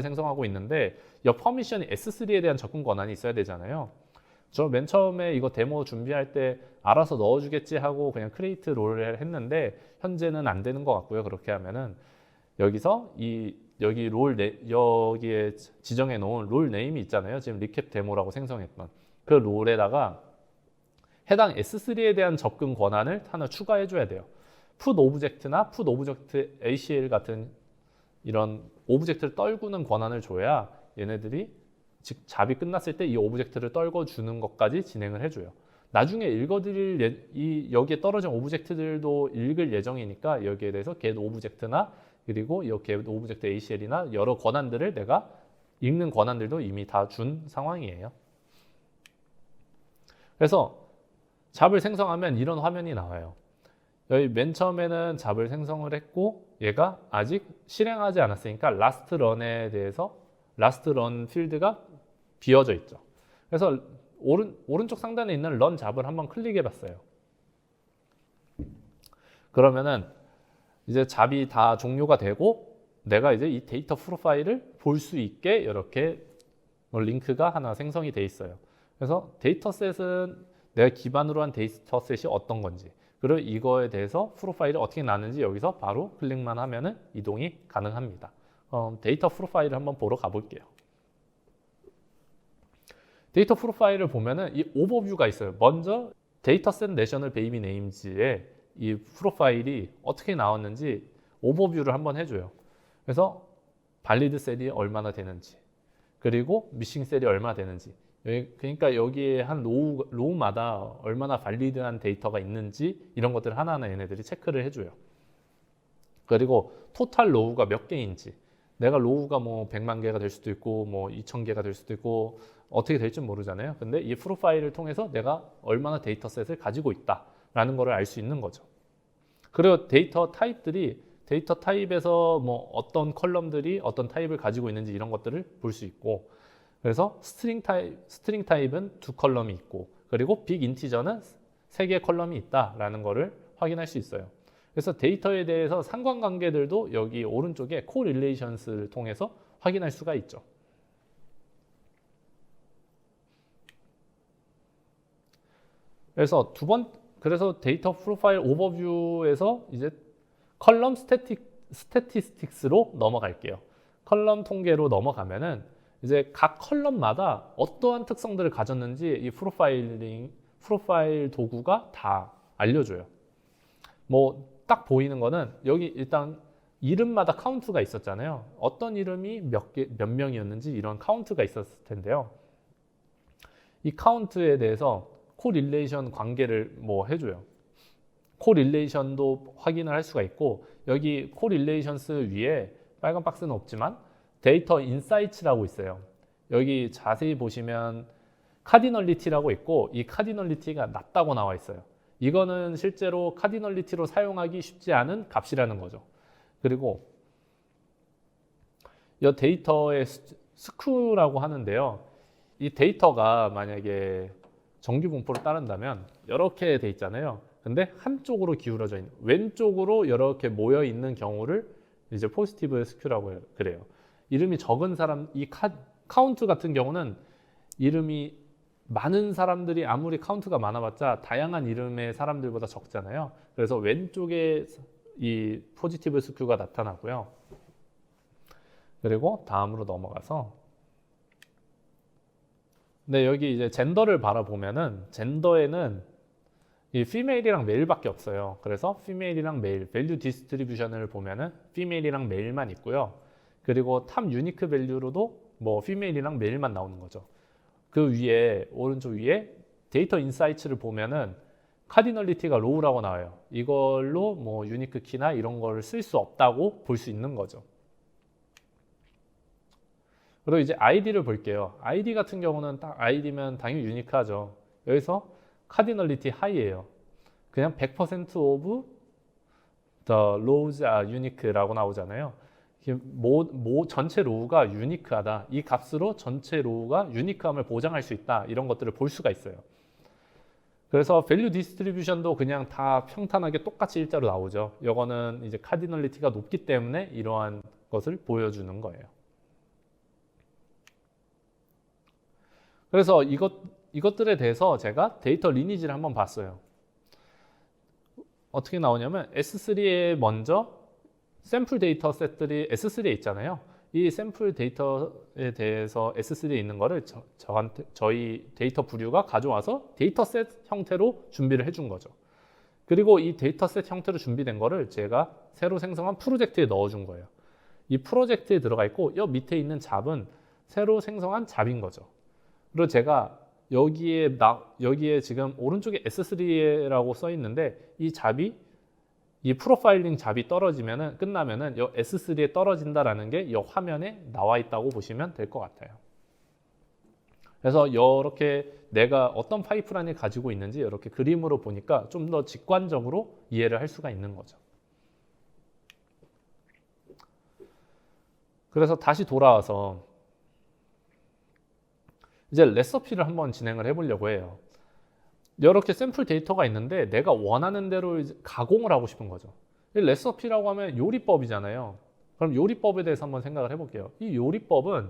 생성하고 있는데, 이 퍼미션이 S3에 대한 접근 권한이 있어야 되잖아요. 저 맨 처음에 이거 데모 준비할 때 알아서 넣어주겠지 하고 그냥 크리에이트 롤을 했는데, 현재는 안 되는 것 같고요. 그렇게 하면은 여기서 여기에 지정해 놓은 롤 네임이 있잖아요. 지금 리캡 데모라고 생성했던 그 롤에다가 해당 S3에 대한 접근 권한을 하나 추가해 줘야 돼요. put 오브젝트나 put 오브젝트 ACL 같은 이런 오브젝트를 떨구는 권한을 줘야 얘네들이 즉 잡이 끝났을 때 이 오브젝트를 떨궈주는 것까지 진행을 해줘요. 나중에 여기에 떨어진 오브젝트들도 읽을 예정이니까 여기에 대해서 get 오브젝트나 그리고 이 get 오브젝트 ACL이나 여러 권한들을 내가 읽는 권한들도 이미 다 준 상황이에요. 그래서 잡을 생성하면 이런 화면이 나와요. 여기 맨 처음에는 잡을 생성을 했고 얘가 아직 실행하지 않았으니까 라스트 런 필드가 비어져 있죠. 그래서 오른쪽 상단에 있는 런 잡을 한번 클릭해 봤어요. 그러면은 이제 잡이 다 종료가 되고 내가 이제 이 데이터 프로파일을 볼 수 있게 이렇게 링크가 하나 생성이 돼 있어요. 그래서 데이터셋은 내가 기반으로 한 데이터셋이 어떤 건지, 그리고 이거에 대해서 프로파일이 어떻게 나는지 여기서 바로 클릭만 하면은 이동이 가능합니다. 데이터 프로파일을 한번 보러 가볼게요. 데이터 프로파일을 보면은 이 오버뷰가 있어요. 먼저 데이터셋 내셔널 베이비 네임즈의 이 프로파일이 어떻게 나왔는지 오버뷰를 한번 해줘요. 그래서 발리드 셀이 얼마나 되는지, 그리고 미싱 셀이 얼마나 되는지, 그러니까 여기에 한 로우마다 얼마나 발리드한 데이터가 있는지 이런 것들을 하나하나 얘네들이 체크를 해줘요. 그리고 토탈 로우가 몇 개인지, 내가 로우가 뭐 100만 개가 될 수도 있고 뭐 2000개가 될 수도 있고 어떻게 될지 모르잖아요. 근데 이 프로파일을 통해서 내가 얼마나 데이터셋을 가지고 있다라는 거를 알 수 있는 거죠. 그리고 데이터 타입에서 뭐 어떤 컬럼들이 어떤 타입을 가지고 있는지 이런 것들을 볼 수 있고, 그래서 스트링 타입은 2컬럼이 있고, 그리고 빅 인티저는 3개의 컬럼이 있다라는 거를 확인할 수 있어요. 그래서 데이터에 대해서 상관관계들도 여기 오른쪽에 코릴레이션스를 통해서 확인할 수가 있죠. 그래서 그래서 데이터 프로파일 오버뷰에서 이제 컬럼 스태티스틱스로 넘어갈게요. 컬럼 통계로 넘어가면은 이제 각 컬럼마다 어떠한 특성들을 가졌는지 이 프로파일 도구가 다 알려줘요. 뭐 딱 보이는 거는 여기 일단 이름마다 카운트가 있었잖아요. 어떤 이름이 몇 명이었는지 이런 카운트가 있었을 텐데요. 이 카운트에 대해서 코릴레이션 관계를 뭐 해줘요. 코릴레이션도 확인을 할 수가 있고, 여기 코릴레이션스 위에 빨간 박스는 없지만 데이터 인사이츠라고 있어요. 여기 자세히 보시면 카디널리티라고 있고, 이 카디널리티가 낮다고 나와 있어요. 이거는 실제로 카디널리티로 사용하기 쉽지 않은 값이라는 거죠. 그리고 이 데이터의 스크라고 하는데요. 이 데이터가 만약에 정규 분포를 따른다면 이렇게 돼 있잖아요. 근데 한쪽으로 기울어져 있는, 왼쪽으로 이렇게 모여 있는 경우를 이제 포지티브 스큐라고 그래요. 이름이 적은 사람, 이 카운트 같은 경우는 이름이 많은 사람들이 아무리 카운트가 많아봤자 다양한 이름의 사람들보다 적잖아요. 그래서 왼쪽에 이 포지티브 스큐가 나타나고요. 그리고 다음으로 넘어가서, 네, 여기 이제 젠더를 바라보면은 젠더에는 이 피메일이랑 메일밖에 없어요. 그래서 피메일이랑 메일, 밸류 디스트리뷰션을 보면은 피메일이랑 메일만 있고요. 그리고 탑 유니크 밸류로도 뭐 피메일이랑 메일만 나오는 거죠. 그 위에, 오른쪽 위에 데이터 인사이츠를 보면은 카디널리티가 로우라고 나와요. 이걸로 뭐 유니크 키나 이런 걸 쓸 수 없다고 볼 수 있는 거죠. 그리고 이제 아이디를 볼게요. 아이디 같은 경우는 딱 아이디면 당연히 유니크하죠. 여기서 카디널리티 하이예요. 그냥 100% of the rows are unique라고 나오잖아요. 전체 로우가 유니크하다. 이 값으로 전체 로우가 유니크함을 보장할 수 있다. 이런 것들을 볼 수가 있어요. 그래서 밸류 디스트리뷰션도 그냥 다 평탄하게 똑같이 일자로 나오죠. 이거는 이제 카디널리티가 높기 때문에 이러한 것을 보여주는 거예요. 그래서 이것들에 대해서 제가 데이터 리니지를 한번 봤어요. 어떻게 나오냐면 S3에 먼저 샘플 데이터 셋들이 S3에 있잖아요. 이 샘플 데이터에 대해서 S3에 있는 거를 저희 데이터 부류가 가져와서 데이터 셋 형태로 준비를 해준 거죠. 그리고 이 데이터 셋 형태로 준비된 거를 제가 새로 생성한 프로젝트에 넣어준 거예요. 이 프로젝트에 들어가 있고 이 밑에 있는 잡은 새로 생성한 잡인 거죠. 그리고 제가 여기에 지금 오른쪽에 S3라고 써 있는데 이 잡이, 이 프로파일링 잡이 떨어지면은, 끝나면은 이 S3에 떨어진다라는 게 이 화면에 나와 있다고 보시면 될 것 같아요. 그래서 이렇게 내가 어떤 파이프라인을 가지고 있는지 이렇게 그림으로 보니까 좀 더 직관적으로 이해를 할 수가 있는 거죠. 그래서 다시 돌아와서 이제 레시피를 한번 진행을 해보려고 해요. 이렇게 샘플 데이터가 있는데 내가 원하는 대로 이제 가공을 하고 싶은 거죠. 레시피라고 하면 요리법이잖아요. 그럼 요리법에 대해서 한번 생각을 해볼게요. 이 요리법은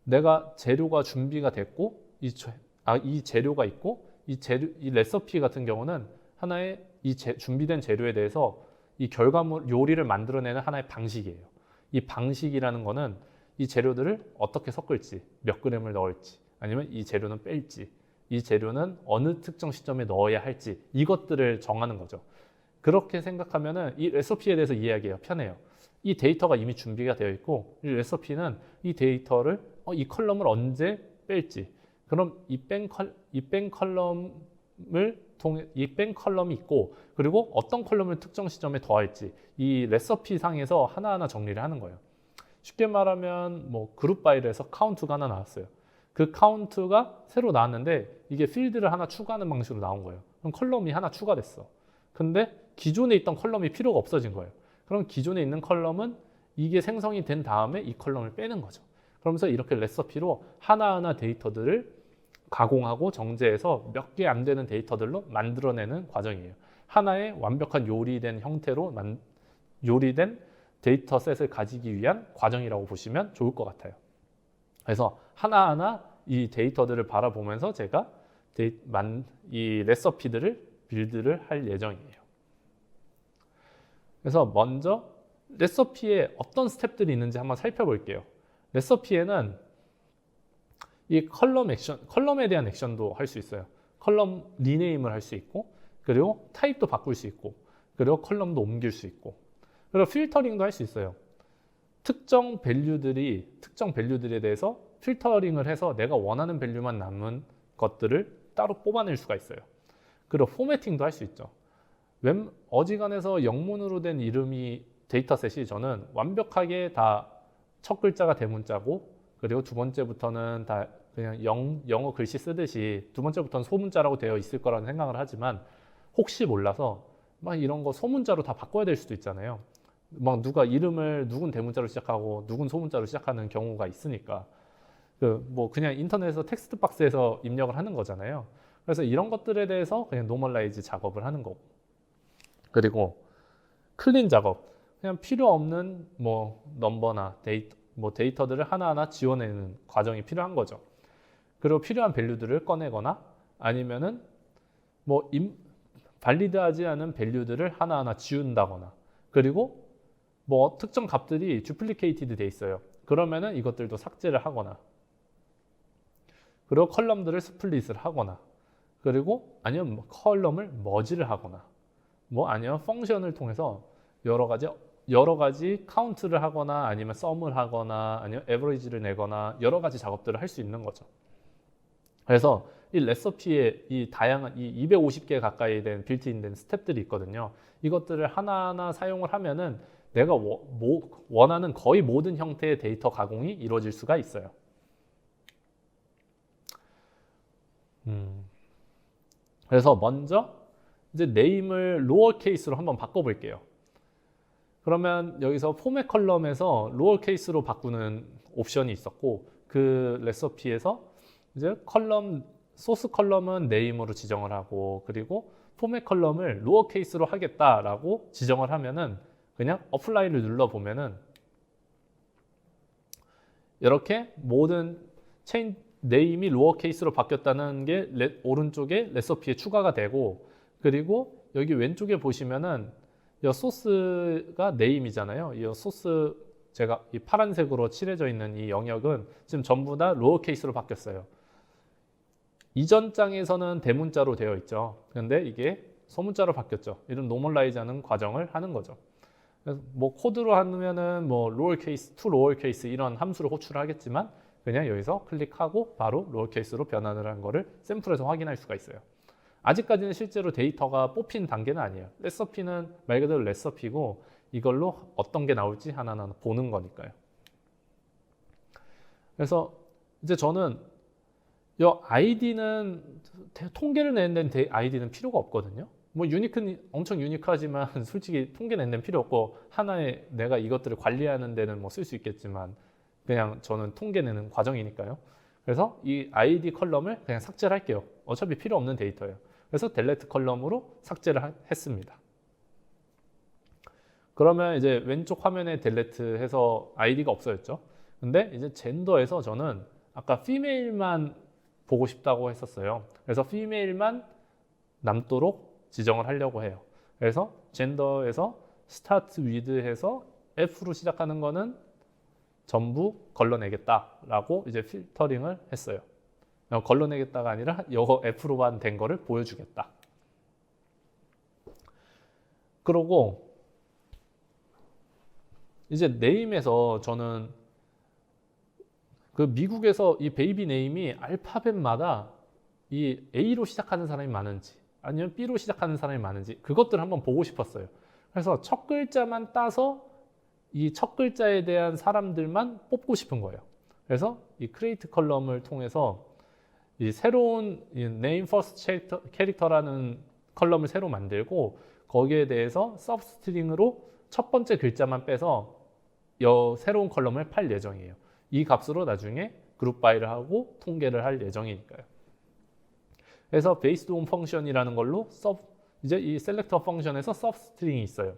내가 재료가 준비가 됐고 이 재료가 있고 이 레시피 같은 경우는 하나의 준비된 재료에 대해서 이 결과물 요리를 만들어내는 하나의 방식이에요. 이 방식이라는 거는 이 재료들을 어떻게 섞을지, 몇 그램을 넣을지, 아니면 이 재료는 뺄지, 이 재료는 어느 특정 시점에 넣어야 할지, 이것들을 정하는 거죠. 그렇게 생각하면은 이 레시피에 대해서 이해하기가 편해요. 이 데이터가 이미 준비가 되어 있고 이 레시피는 이 데이터를 이 컬럼을 언제 뺄지, 그럼 이 뺀 컬럼이 있고, 그리고 어떤 컬럼을 특정 시점에 더할지 이 레시피 상에서 하나하나 정리를 하는 거예요. 쉽게 말하면 뭐 그룹 바이를 해서 카운트가 하나 나왔어요. 그 카운트가 새로 나왔는데 이게 필드를 하나 추가하는 방식으로 나온 거예요. 그럼 컬럼이 하나 추가됐어. 근데 기존에 있던 컬럼이 필요가 없어진 거예요. 그럼 기존에 있는 컬럼은 이게 생성이 된 다음에 이 컬럼을 빼는 거죠. 그러면서 이렇게 레시피로 하나하나 데이터들을 가공하고 정제해서 몇 개 안 되는 데이터들로 만들어내는 과정이에요. 하나의 완벽한 요리된 형태로 요리된 데이터셋을 가지기 위한 과정이라고 보시면 좋을 것 같아요. 그래서 하나하나 이 데이터들을 바라보면서 제가 이 레시피들을 빌드를 할 예정이에요. 그래서 먼저 레서피에 어떤 스텝들이 있는지 한번 살펴볼게요. 레서피에는 이 컬럼 액션, 컬럼에 대한 액션도 할 수 있어요. 컬럼 리네임을 할 수 있고, 그리고 타입도 바꿀 수 있고, 그리고 컬럼도 옮길 수 있고, 그리고 필터링도 할 수 있어요. 특정 밸류들에 대해서 필터링을 해서 내가 원하는 밸류만 남은 것들을 따로 뽑아낼 수가 있어요. 그리고 포매팅도 할 수 있죠. 어지간해서 영문으로 된 이름이 데이터셋이 저는 완벽하게 다 첫 글자가 대문자고, 그리고 두 번째부터는 다 그냥 영어 글씨 쓰듯이 두 번째부터는 소문자라고 되어 있을 거라는 생각을 하지만, 혹시 몰라서 막 이런 거 소문자로 다 바꿔야 될 수도 있잖아요. 막 누가 이름을 누군 대문자로 시작하고 누군 소문자로 시작하는 경우가 있으니까 뭐 그냥 인터넷에서 텍스트 박스에서 입력을 하는 거잖아요. 그래서 이런 것들에 대해서 그냥 노멀라이즈 작업을 하는 거고, 그리고 클린 작업, 그냥 필요 없는 뭐 넘버나 데이터들을 하나하나 지워내는 과정이 필요한 거죠. 그리고 필요한 밸류들을 꺼내거나 아니면은 뭐 발리드하지 않은 밸류들을 하나하나 지운다거나, 그리고 뭐 특정 값들이 duplicated 돼 있어요. 그러면은 이것들도 삭제를 하거나, 그리고 컬럼들을 스플릿을 하거나, 그리고 아니면 컬럼을 머지를 하거나, 뭐 아니면 펑션을 통해서 여러 가지 카운트를 하거나 아니면 썸을 하거나 아니면 에버리지를 내거나 여러 가지 작업들을 할 수 있는 거죠. 그래서 이 레시피에 이 다양한 이 250개 가까이 된 빌트인된 스텝들이 있거든요. 이것들을 하나하나 사용을 하면은 내가 원하는 거의 모든 형태의 데이터 가공이 이루어질 수가 있어요. 그래서 먼저 이제 네임을 로어 케이스로 한번 바꿔볼게요. 그러면 여기서 포맷 컬럼에서 로어 케이스로 바꾸는 옵션이 있었고, 그 레시피에서 이제 소스 컬럼은 네임으로 지정을 하고, 그리고 포맷 컬럼을 로어 케이스로 하겠다라고 지정을 하면은 그냥 어플라이를 눌러 보면은 이렇게 모든 체인 네임이 로어 케이스로 바뀌었다는 게 오른쪽에 레시피에 추가가 되고, 그리고 여기 왼쪽에 보시면은 이 소스가 네임이잖아요. 이 소스 제가 이 파란색으로 칠해져 있는 이 영역은 지금 전부 다 로어 케이스로 바뀌었어요. 이전 장에서는 대문자로 되어 있죠. 그런데 이게 소문자로 바뀌었죠. 이런 노멀라이즈하는 과정을 하는 거죠. 그래서 뭐 코드로 하면은 뭐 로어 케이스, 투 로어 케이스 이런 함수를 호출을 하겠지만, 그냥 여기서 클릭하고 바로 로어 케이스로 변환을 한 거를 샘플에서 확인할 수가 있어요. 아직까지는 실제로 데이터가 뽑힌 단계는 아니에요. 레시피는 말 그대로 레시피고 이걸로 어떤 게 나올지 하나하나 보는 거니까요. 그래서 이제 저는 이 아이디는 통계를 내는 데는 아이디는 필요가 없거든요. 뭐 엄청 유니크하지만 솔직히 통계 내는 데는 필요 없고, 하나의 내가 이것들을 관리하는 데는 뭐 쓸 수 있겠지만 그냥 저는 통계 내는 과정이니까요. 그래서 이 아이디 컬럼을 그냥 삭제를 할게요. 어차피 필요 없는 데이터예요. 그래서 델레트 컬럼으로 삭제를 했습니다. 그러면 이제 왼쪽 화면에 델레트 해서 아이디가 없어졌죠. 근데 이제 젠더에서 저는 아까 피메일만 보고 싶다고 했었어요. 그래서 피메일만 남도록 지정을 하려고 해요. 그래서 젠더에서 start with 해서 F로 시작하는 거는 전부 걸러내겠다라고 이제 필터링을 했어요. 걸러내겠다가 아니라 이거 F로만 된 거를 보여주겠다. 그러고 이제 네임에서 저는 그 미국에서 이 베이비 네임이 알파벳마다 이 A로 시작하는 사람이 많은지 아니면 B로 시작하는 사람이 많은지 그것들을 한번 보고 싶었어요. 그래서 첫 글자만 따서 이 첫 글자에 대한 사람들만 뽑고 싶은 거예요. 그래서 이 크리에이트 컬럼을 통해서 이 새로운 name first character라는 컬럼을 새로 만들고, 거기에 대해서 서브스트링으로 첫 번째 글자만 빼서 새로운 컬럼을 팔 예정이에요. 이 값으로 나중에 그룹 바이를 하고 통계를 할 예정이니까요. 그래서 based on function이라는 걸로 이제 이 셀렉터 펑션에서 서브스트링이 있어요.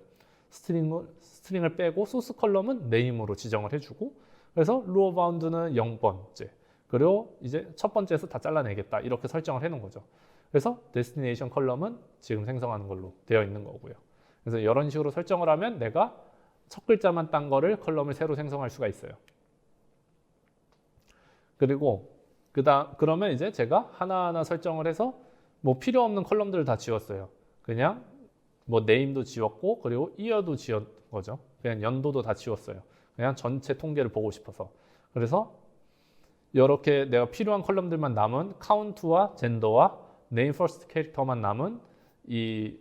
스트링을 빼고 소스 컬럼은 name으로 지정을 해주고, 그래서 로어 바운드는 0번째, 그리고 이제 첫 번째에서 다 잘라내겠다 이렇게 설정을 해놓은 거죠. 그래서 데스티네이션 컬럼은 지금 생성하는 걸로 되어 있는 거고요. 그래서 이런 식으로 설정을 하면 내가 첫 글자만 딴 거를 컬럼을 새로 생성할 수가 있어요. 그리고 그러면 이제 제가 하나하나 설정을 해서 뭐 필요 없는 컬럼들을 다 지웠어요. 그냥 뭐 네임도 지웠고 그리고 이어도 지운 거죠. 그냥 연도도 다 지웠어요. 그냥 전체 통계를 보고 싶어서. 그래서 이렇게 내가 필요한 컬럼들만 남은 카운트와 젠더와 네임 퍼스트 캐릭터만 남은 이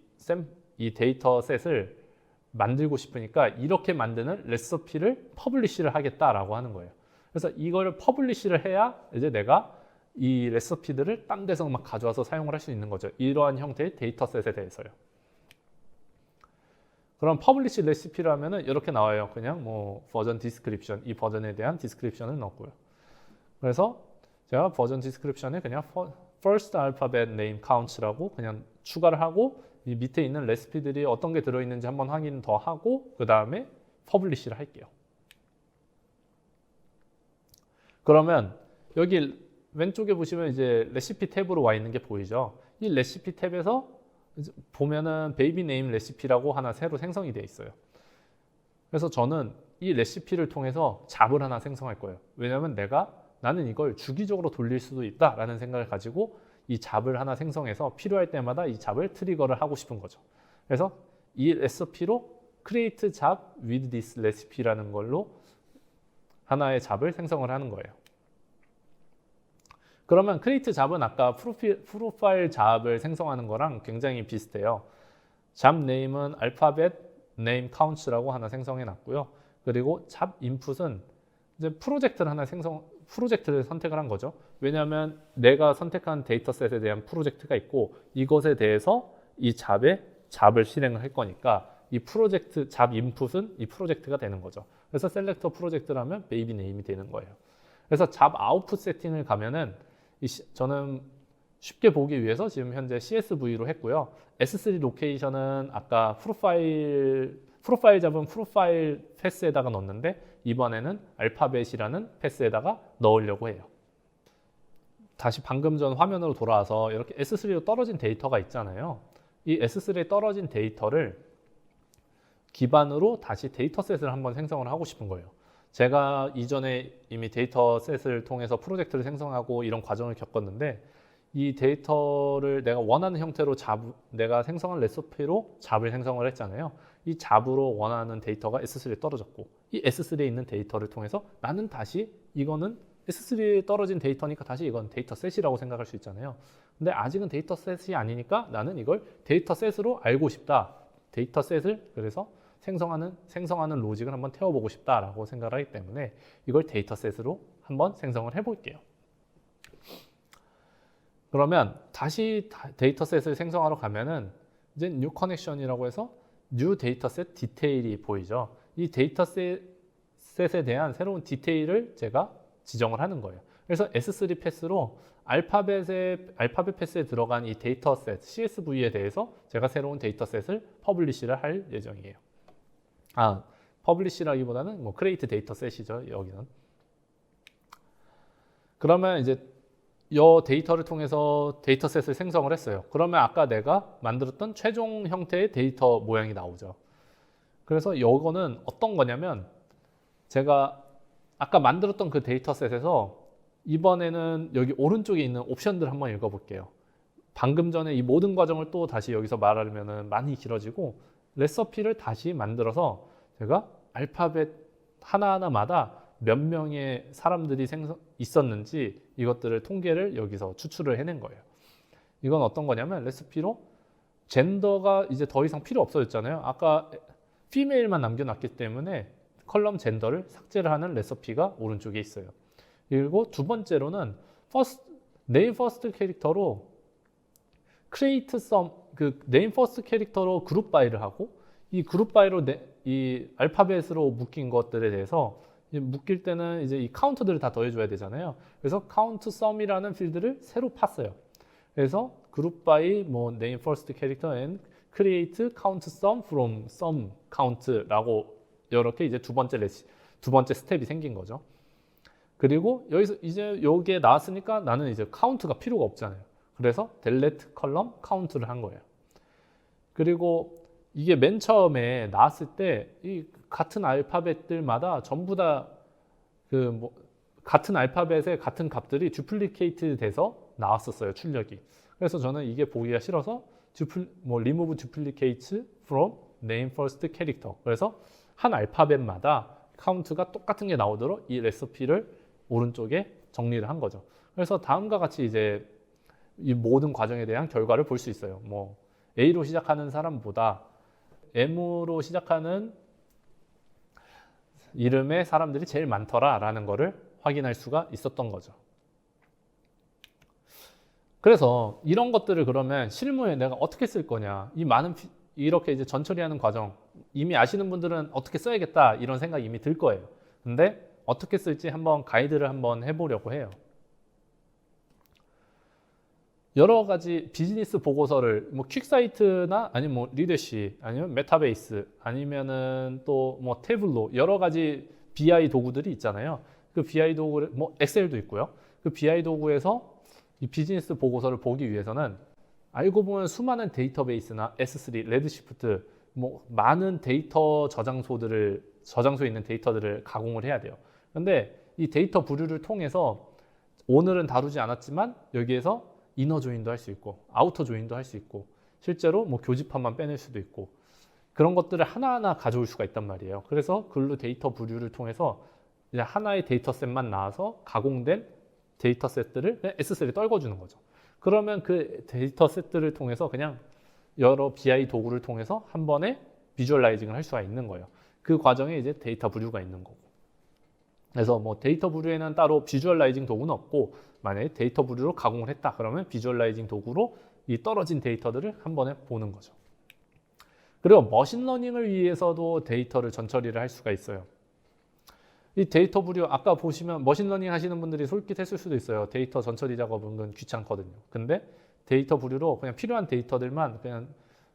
데이터 셋을 만들고 싶으니까 이렇게 만드는 레시피를 퍼블리시를 하겠다라고 하는 거예요. 그래서 이거를 퍼블리시를 해야 이제 내가 이 레시피들을 딴 데서 막 가져와서 사용을 할 수 있는 거죠. 이러한 형태의 데이터셋에 대해서요. 그럼 퍼블리시 레시피라면은 이렇게 나와요. 그냥 뭐 버전 디스크립션, 이 버전에 대한 디스크립션을 넣고요. 그래서 제가 버전 디스크립션에 그냥 first alphabet name counts라고 그냥 추가를 하고 이 밑에 있는 레시피들이 어떤 게 들어있는지 한번 확인 더 하고 그 다음에 퍼블리시를 할게요. 그러면 여기 왼쪽에 보시면 이제 레시피 탭으로 와 있는 게 보이죠. 이 레시피 탭에서 보면은 베이비 네임 레시피라고 하나 새로 생성이 되어 있어요. 그래서 저는 이 레시피를 통해서 잡을 하나 생성할 거예요. 왜냐하면 나는 이걸 주기적으로 돌릴 수도 있다라는 생각을 가지고 이 잡을 하나 생성해서 필요할 때마다 이 잡을 트리거를 하고 싶은 거죠. 그래서 이 레시피로 create 잡 with this recipe라는 걸로 하나의 잡을 생성을 하는 거예요. 그러면 create 잡은 아까 프로파일 잡을 생성하는 거랑 굉장히 비슷해요. 잡 네임은 alphabet name counts라고 하나 생성해 놨고요. 그리고 잡 인풋은 이제 프로젝트를 선택을 한 거죠. 왜냐하면 내가 선택한 데이터셋에 대한 프로젝트가 있고 이것에 대해서 이 잡을 실행을 할 거니까 이 프로젝트 잡 인풋은 이 프로젝트가 되는 거죠. 그래서 셀렉터 프로젝트라면 베이비 네임이 되는 거예요. 그래서 잡 아웃풋 세팅을 가면은 저는 쉽게 보기 위해서 지금 현재 CSV로 했고요. S3 로케이션은 아까 프로파일 잡은 프로파일 패스에다가 넣었는데 이번에는 알파벳이라는 패스에다가 넣으려고 해요. 다시 방금 전 화면으로 돌아와서 이렇게 S3로 떨어진 데이터가 있잖아요. 이 S3에 떨어진 데이터를 기반으로 다시 데이터셋을 한번 생성을 하고 싶은 거예요. 제가 이전에 이미 데이터셋을 통해서 프로젝트를 생성하고 이런 과정을 겪었는데 이 데이터를 내가 원하는 형태로 내가 생성한 레시피로 잡을 생성을 했잖아요. 이 잡으로 원하는 데이터가 S3에 떨어졌고 이 S3에 있는 데이터를 통해서 나는 다시 이거는 S3에 떨어진 데이터니까 다시 이건 데이터셋이라고 생각할 수 있잖아요. 근데 아직은 데이터셋이 아니니까 나는 이걸 데이터셋으로 알고 싶다. 데이터셋을 그래서 생성하는 로직을 한번 태워보고 싶다라고 생각을 하기 때문에 이걸 데이터셋으로 한번 생성을 해볼게요. 그러면 다시 데이터셋을 생성하러 가면은 이제 new connection이라고 해서 new dataset 디테일이 보이죠. 이 데이터셋에 대한 새로운 디테일을 제가 지정을 하는 거예요. 그래서 S3 패스로 알파벳 패스에 들어간 이 데이터셋 CSV에 대해서 제가 새로운 데이터셋을 퍼블리시를 할 예정이에요. 퍼블리시라기보다는 뭐 create 데이터셋이죠. 여기는. 그러면 이제 이 데이터를 통해서 데이터셋을 생성을 했어요. 그러면 아까 내가 만들었던 최종 형태의 데이터 모양이 나오죠. 그래서 이거는 어떤 거냐면 제가 아까 만들었던 그 데이터셋에서 이번에는 여기 오른쪽에 있는 옵션들 한번 읽어볼게요. 방금 전에 이 모든 과정을 또 다시 여기서 말하려면 많이 길어지고 레시피를 다시 만들어서 제가 알파벳 하나하나마다 몇 명의 사람들이 있었는지 이것들을 통계를 여기서 추출을 해낸 거예요. 이건 어떤 거냐면 레시피로 젠더가 이제 더 이상 필요 없어졌잖아요. 아까 피메일만 남겨놨기 때문에 컬럼 젠더를 삭제를 하는 레시피가 오른쪽에 있어요. 그리고 두 번째로는 네임 퍼스트 캐릭터로 create some 네임 퍼스트 캐릭터로 그룹 바이를 하고 이 그룹 바이로 이 알파벳으로 묶인 것들에 대해서 묶일 때는 이제 이 카운트들을 다 더해줘야 되잖아요. 그래서 count sum이라는 필드를 새로 팠어요. 그래서 group by 뭐 name first character and create count sum from sum count라고 이렇게 이제 두 번째 스텝이 생긴 거죠. 그리고 여기서 이제 여기에 나왔으니까 나는 이제 카운트가 필요가 없잖아요. 그래서 delete column count를 한 거예요. 그리고 이게 맨 처음에 나왔을 때 이 같은 알파벳들마다 전부 다 같은 알파벳의 같은 값들이 듀플리케이트 돼서 나왔었어요, 출력이. 그래서 저는 이게 보기가 싫어서 remove duplicates from name first character. 그래서 한 알파벳마다 카운트가 똑같은 게 나오도록 이 레시피를 오른쪽에 정리를 한 거죠. 그래서 다음과 같이 이제 이 모든 과정에 대한 결과를 볼 수 있어요. 뭐 A로 시작하는 사람보다 M으로 시작하는 이름의 사람들이 제일 많더라라는 거를 확인할 수가 있었던 거죠. 그래서 이런 것들을 그러면 실무에 내가 어떻게 쓸 거냐, 이렇게 이제 전처리하는 과정 이미 아시는 분들은 어떻게 써야겠다 이런 생각이 이미 들 거예요. 근데 어떻게 쓸지 한번 가이드를 한번 해보려고 해요. 여러 가지 비즈니스 보고서를 뭐 퀵사이트나 아니면 뭐 리더시 아니면 메타베이스 아니면은 또 뭐 태블로 여러 가지 BI 도구들이 있잖아요. 그 BI 도구를 뭐 엑셀도 있고요. 그 BI 도구에서 이 비즈니스 보고서를 보기 위해서는 알고 보면 수많은 데이터베이스나 S3, 레드시프트 뭐 많은 데이터 저장소에 있는 데이터들을 가공을 해야 돼요. 근데 이 데이터 부류를 통해서 오늘은 다루지 않았지만 여기에서 이너 조인도 할 수 있고 아우터 조인도 할 수 있고 실제로 뭐 교집합만 빼낼 수도 있고 그런 것들을 하나하나 가져올 수가 있단 말이에요. 그래서 글루 데이터 부류를 통해서 이제 하나의 데이터셋만 나와서 가공된 데이터셋들을 그냥 S3에 떨궈주는 거죠. 그러면 그 데이터셋들을 통해서 그냥 여러 BI 도구를 통해서 한 번에 비주얼라이징을 할 수가 있는 거예요. 그 과정에 이제 데이터 부류가 있는 거고. 그래서 뭐 데이터 부류에는 따로 비주얼라이징 도구는 없고 만약에 데이터 부류로 가공을 했다 그러면 비주얼라이징 도구로 이 떨어진 데이터들을 한 번에 보는 거죠. 그리고 머신러닝을 위해서도 데이터를 전처리를 할 수가 있어요. 이 데이터 부류 아까 보시면 머신러닝 하시는 분들이 솔깃했을 수도 있어요. 데이터 전처리 작업은 은근 귀찮거든요. 근데 데이터 부류로 그냥 필요한 데이터들만 그냥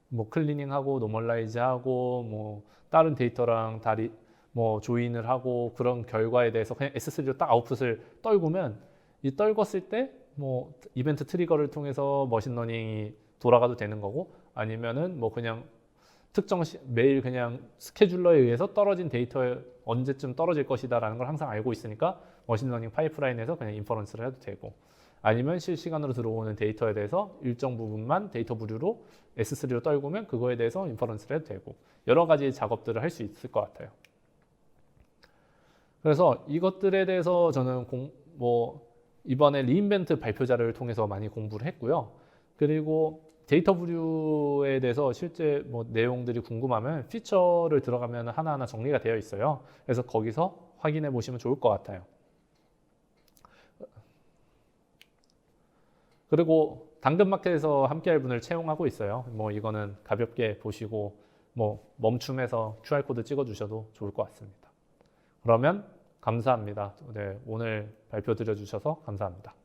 뭐 클리닝하고 노멀라이즈하고 뭐 다른 데이터랑 뭐 조인을 하고 그런 결과에 대해서 그냥 S3로 딱 아웃풋을 떨구면 이 떨궜을 때 뭐 이벤트 트리거를 통해서 머신러닝이 돌아가도 되는 거고 아니면은 뭐 그냥 매일 그냥 스케줄러에 의해서 떨어진 데이터에 언제쯤 떨어질 것이다라는 걸 항상 알고 있으니까 머신러닝 파이프라인에서 그냥 인퍼런스를 해도 되고 아니면 실시간으로 들어오는 데이터에 대해서 일정 부분만 데이터 부류로 S3로 떨구면 그거에 대해서 인퍼런스를 해도 되고 여러 가지 작업들을 할 수 있을 것 같아요. 그래서 이것들에 대해서 저는 이번에 리인벤트 발표자를 통해서 많이 공부를 했고요. 그리고 데이터 부류에 대해서 실제 뭐 내용들이 궁금하면 피처를 들어가면 하나하나 정리가 되어 있어요. 그래서 거기서 확인해 보시면 좋을 것 같아요. 그리고 당근마켓에서 함께할 분을 채용하고 있어요. 뭐 이거는 가볍게 보시고 뭐 멈춤해서 QR코드 찍어 주셔도 좋을 것 같습니다. 그러면 감사합니다. 네, 오늘 발표 드려주셔서 감사합니다.